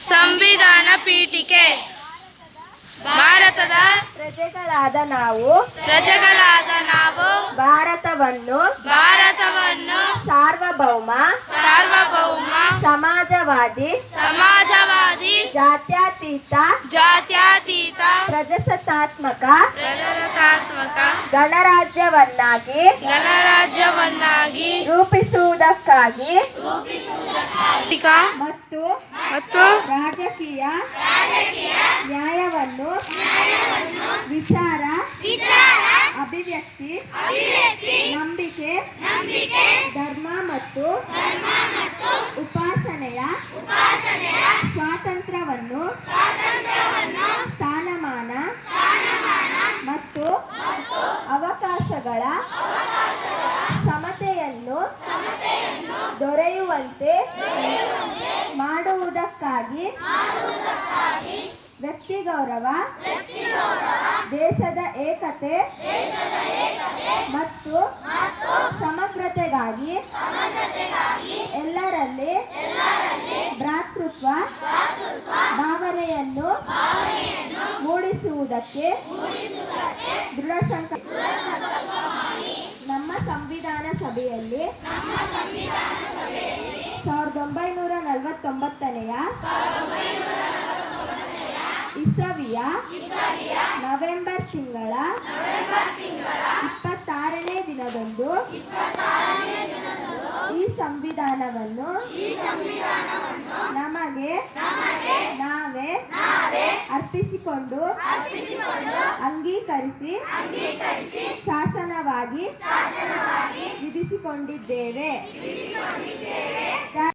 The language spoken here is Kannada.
ಸಂವಿಧಾನ ಪೀಠಿಕೆ. ಭಾರತದ ಪ್ರಜೆಗಳಾದ ನಾವು ಭಾರತವನ್ನು ಸಾರ್ವಭೌಮ ಸಮಾಜವಾದಿ ಜಾತ್ಯತೀತ ಪ್ರಜಾಸತ್ತಾತ್ಮಕ ಗಣರಾಜ್ಯವನ್ನಾಗಿ ರೂಪಿಸುವುದಕ್ಕಾಗಿ ಮತ್ತು ರಾಜಕೀಯ ನ್ಯಾಯವನ್ನು ವಿಚಾರ ಅಭಿವ್ಯಕ್ತಿ ನಂಬಿಕೆ ಧರ್ಮ ಮತ್ತು ಉಪಾಸನೆಯ ಸ್ವಾತಂತ್ರ್ಯವನ್ನು ಸ್ಥಾನಮಾನ ಮತ್ತು ಅವಕಾಶಗಳ ಸಮತೆಯನ್ನು ದೊರೆಯುವಂತೆ ಮಾಡುವುದಕ್ಕಾಗಿ ವ್ಯಕ್ತಿ ಗೌರವ ದೇಶದ ಏಕತೆ ಮತ್ತು ಸಮಗ್ರತೆಗಾಗಿ ಎಲ್ಲರಲ್ಲಿ ಭ್ರಾತೃತ್ವ ಭಾವನೆಯನ್ನು ಮೂಡಿಸುವುದಕ್ಕೆ ದೃಢ ಸಂಕಲ್ಪ. ನಮ್ಮ ಸಂವಿಧಾನ ಸಭೆಯಲ್ಲಿ 1949ನೇ ಇಸವಿಯ ನವೆಂಬರ್ ತಿಂಗಳ 26ನೇ ದಿನದಂದು ಈ ಸಂವಿಧಾನವನ್ನು ನಮಗೆ ನಾವೇ ಅರ್ಪಿಸಿಕೊಂಡು ಅಂಗೀಕರಿಸಿ ಶಾಸನವಾಗಿ ವಿಧಿಸಿಕೊಂಡಿದ್ದೇವೆ.